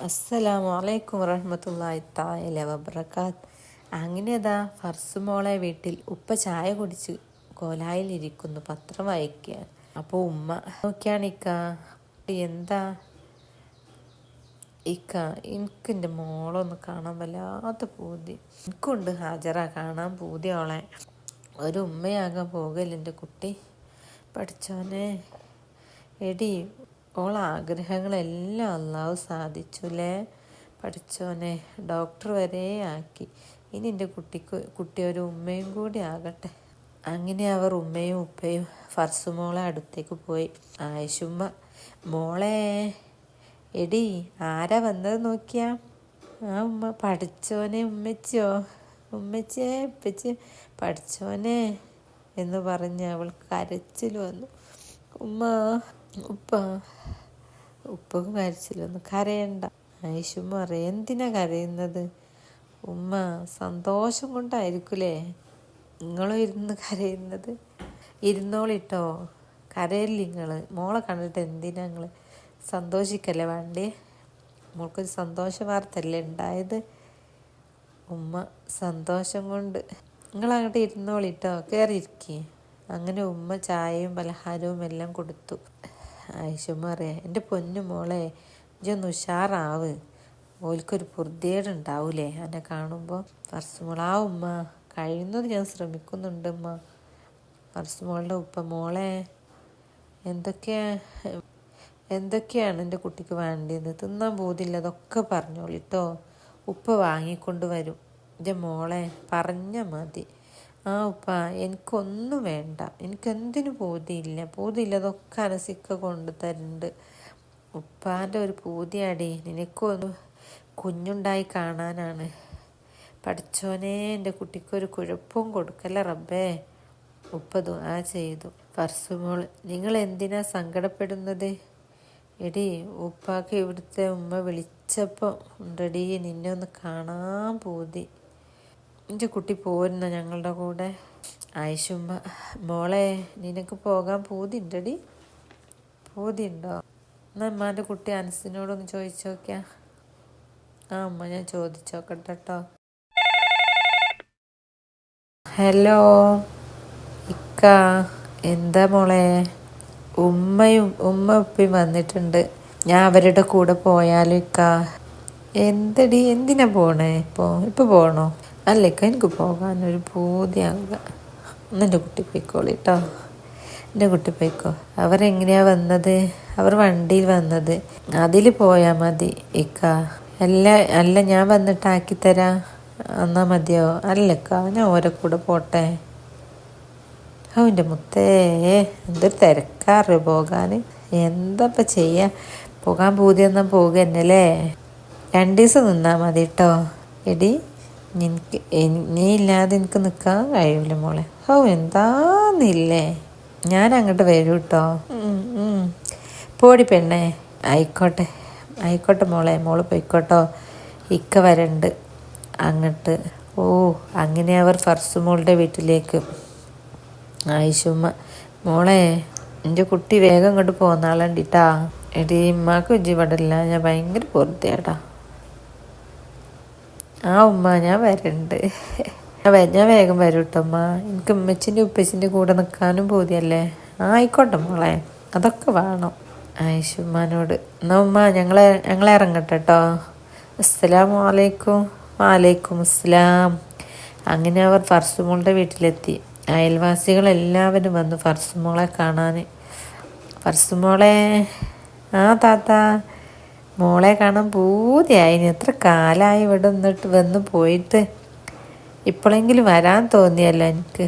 അസ്സലാമു അലൈക്കും വറഹ്മത്തുള്ളാഹി തആല വബറകാത്ത്. അങ്ങനെതാ ഫർസ് മോളെ വീട്ടിൽ ഉപ്പ ചായ കുടിച്ച് കോലായിലിരിക്കുന്നു, പത്രം വായിക്കുക. അപ്പോൾ ഉമ്മ നോക്കിയാണിക്ക, എന്താ ഇക്ക, എനിക്ക് എൻ്റെ മോളൊന്ന് കാണാൻ വല്ലാത്ത പൂതി. എനിക്കുണ്ട് ഹാജറ, കാണാൻ പൂതി അവളെ. ഒരു ഉമ്മയാകാൻ പോകല്ലേ എൻ്റെ കുട്ടി. പഠിച്ചോനെ എടി, ഓളെ ആഗ്രഹങ്ങളെല്ലാം അള്ളാഹു സാധിച്ചുല്ലേ പഠിച്ചോനെ. ഡോക്ടർ വരെ ആക്കി. ഇനി എൻ്റെ കുട്ടി ഒരു ഉമ്മയും കൂടി ആകട്ടെ. അങ്ങനെ അവർ ഉമ്മയും ഉപ്പയും ഫർസുമോളെ അടുത്തേക്ക് പോയി. ആയിഷുമ്മ, മോളെ എടി, ആരാ വന്നത് നോക്കിയാ? ആ ഉമ്മ, പഠിച്ചോനെ ഉമ്മച്ചിയോ, ഉമ്മച്ചിയെ ഉപ്പച്ചി, പഠിച്ചോനെ എന്ന് പറഞ്ഞ് അവൾക്ക് കരച്ചിൽ വന്നു. ഉമ്മ, ഉപ്പക്ക് കരച്ചിൽ വന്നു. കരയണ്ട. ആയിഷുമ്മ പറയും, എന്തിനാ കരയുന്നത്? ഉമ്മ, സന്തോഷം കൊണ്ടായിരിക്കൂലേ നിങ്ങളും ഇരുന്ന് കരയുന്നത്. ഇരുന്നോളിട്ടോ, കരയില്ല നിങ്ങൾ. മോളെ കണ്ടിട്ട് എന്തിനാ നിങ്ങൾ സന്തോഷിക്കല്ലേ വേണ്ടേ? മോൾക്കൊരു സന്തോഷ വാർത്തല്ലേ ഉണ്ടായത്. ഉമ്മ, സന്തോഷം കൊണ്ട് നിങ്ങളങ്ങോട്ട് ഇരുന്നോളിട്ടോ, കയറിയിരിക്കേ. അങ്ങനെ ഉമ്മ ചായയും പലഹാരവും എല്ലാം കൊടുത്തു. ആയിഷുമ്മ പറയാം, എൻ്റെ പൊന്നു മോളെ, ഇതൊന്ന് ഉഷാറാവ്, ഓൽക്കൊരു പൊറുതേടുണ്ടാവൂലേ എന്നെ കാണുമ്പോൾ. ഫർസുമോൾ, ആ ഉമ്മ, കഴിയുന്നത് ഞാൻ ശ്രമിക്കുന്നുണ്ട് ഉമ്മ. ഫർസുമോളുടെ ഉപ്പ, മോളെ എന്തൊക്കെയാണ് എൻ്റെ കുട്ടിക്ക് വേണ്ടിയത്? തിന്നാൻ പോതില്ല, അതൊക്കെ പറഞ്ഞോളിട്ടോ, ഉപ്പ വാങ്ങിക്കൊണ്ട് വരും. എൻ്റെ മോളെ പറഞ്ഞാൽ മതി. ആ ഉപ്പ, എനിക്കൊന്നും വേണ്ട, എനിക്കെന്തിനു പൂതിയില്ല, അതൊക്കെ അനസിക്ക കൊണ്ട് തരുന്നുണ്ട്. ഉപ്പാൻ്റെ ഒരു പൂതിയാടി, നിനക്കൊന്ന് കുഞ്ഞുണ്ടായി കാണാനാണ്. പഠിച്ചോനെ, എൻ്റെ കുട്ടിക്കൊരു കുഴപ്പവും കൊടുക്കല്ല റബ്ബേ. ഉപ്പ ദുആ ചെയ്തു. ഫർസുമോൾ, നിങ്ങൾ എന്തിനാ സങ്കടപ്പെടുന്നത്? എടി, ഉപ്പാക്ക് ഇവിടുത്തെ ഉമ്മ വിളിച്ചപ്പോൾ ഉണ്ടടി, നിന്നെ ഒന്ന് കാണാൻ പൂതി. എൻ്റെ കുട്ടി പോരുന്ന ഞങ്ങളുടെ കൂടെ. ആയിഷുമ്മ, മോളെ നിനക്ക് പോകാൻ പൂതിണ്ടടി? പൂതിയുണ്ടോ? എന്നാൽ അമ്മാൻ്റെ കുട്ടി അനസിനോടൊന്ന് ചോദിച്ചു നോക്കിയാ. ആ അമ്മ, ഞാൻ ചോദിച്ചോക്കട്ടെ കേട്ടോ. ഹലോ ഇക്ക, എന്താ മോളെ? ഉമ്മ ഉപ്പയും വന്നിട്ടുണ്ട്. ഞാൻ അവരുടെ കൂടെ പോയാലും ഇക്ക? എന്തടി, എന്തിനാ പോണേ? ഇപ്പൊ പോകണോ? അല്ലേക്ക, എനിക്ക് പോകാനൊരു പൂതിയാകുക. എൻ്റെ കുട്ടി പോയിക്കോളി കേട്ടോ, എൻ്റെ കുട്ടി പോയിക്കോ. അവരെങ്ങനെയാ വന്നത്? അവർ വണ്ടിയിൽ വന്നത്. അതിൽ പോയാൽ മതി ഇക്ക. അല്ല ഞാൻ വന്നിട്ട് ആക്കിത്തരാം എന്നാ മതിയോ? അല്ലക്ക, ഞാൻ ഓരോ കൂടെ പോട്ടെ. ഓ എൻ്റെ മുത്തേ, എന്തൊരു തിരക്കാറ് പോകാൻ. എന്താ ചെയ്യാ, പോകാൻ പൂതി എന്നാ പോകുക തന്നെയല്ലേ. 2 ദിവസം നിന്നാൽ മതി കേട്ടോ. എടി, നീ ഇല്ലാതെ എനിക്ക് നിൽക്കാൻ കഴിയൂല മോളെ. ഓ എന്താന്നില്ലേ, ഞാൻ അങ്ങോട്ട് വരൂ കേട്ടോ. പോടി പെണ്ണേ. ആയിക്കോട്ടെ മോള് പോയിക്കോട്ടോ, ഇക്ക വരണ്ട് അങ്ങോട്ട്. ഓ, അങ്ങനെ അവർ ഫർസുമോളുടെ വീട്ടിലേക്ക്. ആയിഷുമ്മ, മോളെ എൻ്റെ കുട്ടി വേഗം ഇങ്ങോട്ട് പോന്നാളണ്ടിട്ടാ. എടി, ഉമ്മാക്ക് ഉജ്ജിപടില്ല, ഞാൻ ഭയങ്കര പൊറുതേടാ. ആ ഉമ്മ, ഞാൻ വരണ്ട്. ഞാൻ വേഗം വരും കേട്ടോ ഉമ്മ. എനിക്ക് ഉമ്മച്ചിൻ്റെ ഉപ്പച്ചിൻ്റെ കൂടെ നിൽക്കാനും പൂതിയല്ലേ. ആയിക്കോട്ടെ മോളെ, അതൊക്കെ വേണം. ആയിഷുമ്മാനോട്, എന്നാ ഉമ്മ ഞങ്ങളെ ഇറങ്ങട്ടെ കേട്ടോ. അസ്സലാമു അലൈക്കും. വലൈക്കും അസ്സലാം. അങ്ങനെ അവർ ഫർസുമോളുടെ വീട്ടിലെത്തി. അയൽവാസികളെല്ലാവരും വന്നു ഫർസുമോളെ കാണാൻ. ഫർസുമോളെ, ആ താത്ത, മോളെ കാണാൻ പൂതിയായി. എത്ര കാലമായി ഇവിടെ വന്ന് പോയിട്ട്. ഇപ്പോഴെങ്കിലും വരാൻ തോന്നിയല്ലോ എനിക്ക്.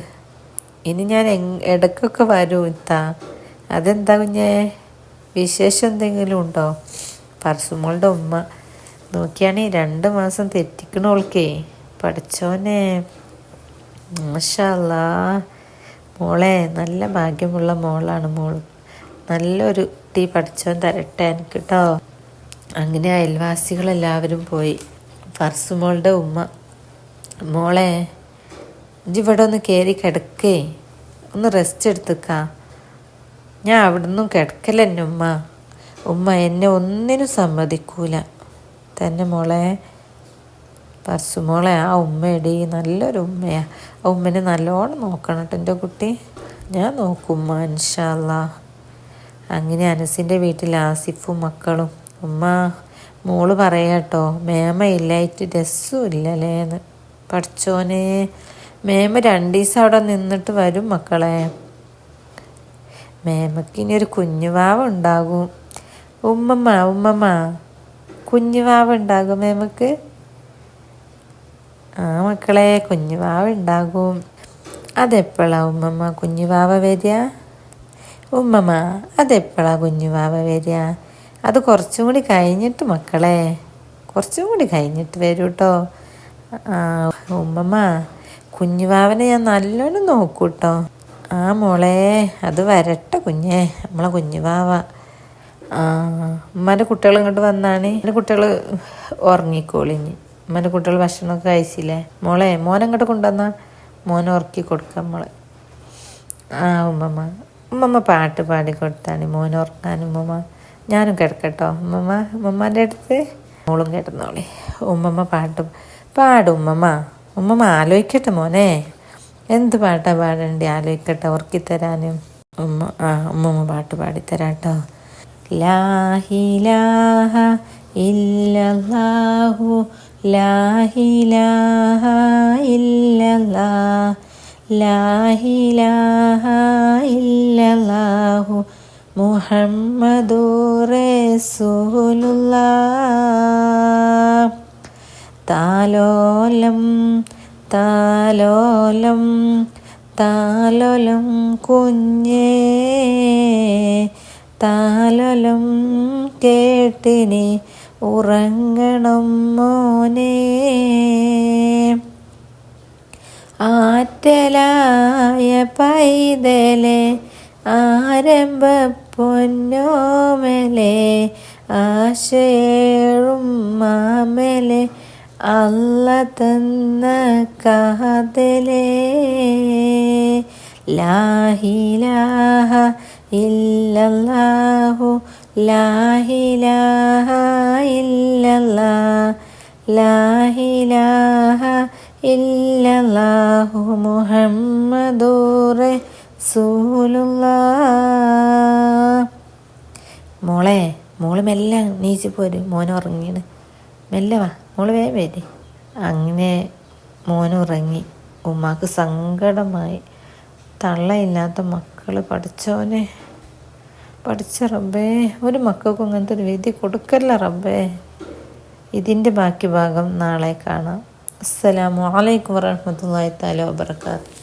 ഇനി ഞാൻ ഇടയ്ക്കൊക്കെ വരും ഇത്താ. അതെന്താ കുഞ്ഞേ, വിശേഷം എന്തെങ്കിലും ഉണ്ടോ? ഫർസുമോളുടെ ഉമ്മ നോക്കിയാണെങ്കിൽ 2 മാസം തെറ്റിക്കണോൾക്കേ. പഠിച്ചോനെ, മാഷാ അല്ലാ. മോളെ, നല്ല ഭാഗ്യമുള്ള മോളാണ് മോള്. നല്ലൊരു കുട്ടി പഠിച്ചോൻ തരട്ടെ എനിക്ക് കേട്ടോ. അങ്ങനെ അയൽവാസികളെല്ലാവരും പോയി. ഫർസുമോളുടെ ഉമ്മ, മോളെ ഇവിടെ ഒന്ന് കയറി കിടക്കേ, ഒന്ന് റെസ്റ്റ് എടുത്തുക്കാ. ഞാൻ അവിടെ നിന്നും കിടക്കലെന്നെ ഉമ്മ. എന്നെ ഒന്നിനും സമ്മതിക്കൂല. തന്നെ മോളെ പർസുമോളെ, ആ ഉമ്മയടി നല്ലൊരു ഉമ്മയാ. ആ ഉമ്മനെ നല്ലോണം നോക്കണം കേട്ടോ എൻ്റെ കുട്ടി. ഞാൻ നോക്കും ഉമ്മ, ഇൻഷാ അല്ലാ. അങ്ങനെ അനസിൻ്റെ വീട്ടിൽ ആസിഫും മക്കളും. ഉമ്മ മോള് പറയാട്ടോ, മേമ ഇല്ലായിട്ട് രസവും ഇല്ലല്ലേന്ന്. പഠിച്ചോനെ, മേമ 2 ദിവസം അവിടെ നിന്നിട്ട് വരും മക്കളെ. മേമക്ക് ഇനി ഒരു കുഞ്ഞുവാവ ഉണ്ടാകും. ഉമ്മമ്മ കുഞ്ഞുവാവ ഉണ്ടാകും മേമക്ക്. ആ മക്കളെ, കുഞ്ഞുവാവ ഉണ്ടാകും. അതെപ്പോഴാ ഉമ്മമ്മ കുഞ്ഞുവാവ വരിക? ഉമ്മമ്മ അതെപ്പോഴാ കുഞ്ഞുവാവ വരിക? അത് കുറച്ചും കൂടി കഴിഞ്ഞിട്ട് മക്കളെ, കുറച്ചും കൂടി കഴിഞ്ഞിട്ട് വരൂ കേട്ടോ. ഉമ്മമ്മ കുഞ്ഞുവാവനെ ഞാൻ നല്ലോണം നോക്കൂ കേട്ടോ. ആ മോളെ, അത് വരട്ടെ കുഞ്ഞേ, നമ്മളെ കുഞ്ഞുവാവ. ഉമ്മാൻ്റെ കുട്ടികൾ ഇങ്ങോട്ട് വന്നാണ്. എൻ്റെ കുട്ടികൾ ഉറങ്ങിക്കോളിഞ്ഞ്. ഉമ്മാൻ്റെ കുട്ടികൾ ഭക്ഷണമൊക്കെ കഴിച്ചില്ലേ മോളെ? മോനങ്ങോട്ട് കൊണ്ടുവന്നാ മോനെ ഉറക്കി കൊടുക്കാം നമ്മളെ. ഉമ്മമ്മ പാട്ട് പാടി കൊടുത്താണ് മോനെ ഉറക്കാൻ. ഉമ്മമ്മ ഞാനും കിടക്കട്ടോ ഉമ്മമ്മ, ഉമ്മമ്മൻ്റെ അടുത്ത്. മോളും കിടന്നോളി. ഉമ്മമ്മ പാട്ട് പാടും. ഉമ്മമ്മ ആലോചിക്കട്ടെ മോനെ, എന്ത് പാട്ടാ പാടണ്ടേ ആലോചിക്കട്ടെ ഉറക്കിത്തരാനും. ഉമ്മമ്മ പാട്ട് പാടിത്തരാട്ടോ. ലാ ഇലാഹ ഇല്ലല്ലാഹു ലാ ഇലാഹ ഇല്ലല്ലാഹ് ലാ ഇലാഹ ഇല്ലല്ലാഹു മുഹമ്മദുർ റസൂലുള്ളാഹ്. താലോലം താലോലം താലോലം കുഞ്ഞേ, താലോലം കേട്ടിനി ഉറങ്ങണം മോനെ. ആറ്റലായ പൈതലെ ആരംഭ പൊന്നോമലെ, ആശയേഴും മാമലെ അല്ല തന്ന കാതലേ. ലാ ഇലാഹ ഇല്ലല്ലാഹു ലാ ഇലാഹ ഇല്ലല്ലാഹ് ലാ ഇലാഹ ഇല്ലല്ലാഹു മുഹമ്മദുർ റസൂലുള്ളാഹ്. മോള് മെല്ലെ നീച്ച് പോരും. മോൻ ഉറങ്ങിയാണ്. മെല്ലെ വാ മോള്, വേഗം വരി. അങ്ങനെ മോൻ ഉറങ്ങി. ഉമ്മാക്ക് സങ്കടമായി. തള്ളയില്ലാത്ത മക്കൾ, പഠിച്ചോനെ, പഠിച്ച റബ്ബേ, ഒരു മക്കൾക്കും അങ്ങനത്തെ ഒരു വിധി കൊടുക്കല്ല റബ്ബേ. ഇതിൻ്റെ ബാക്കി ഭാഗം നാളെ കാണാം. അസ്സലാമു അലൈക്കും വറഹ്മത്തുള്ളാഹി തആല വബറകാതുഹു.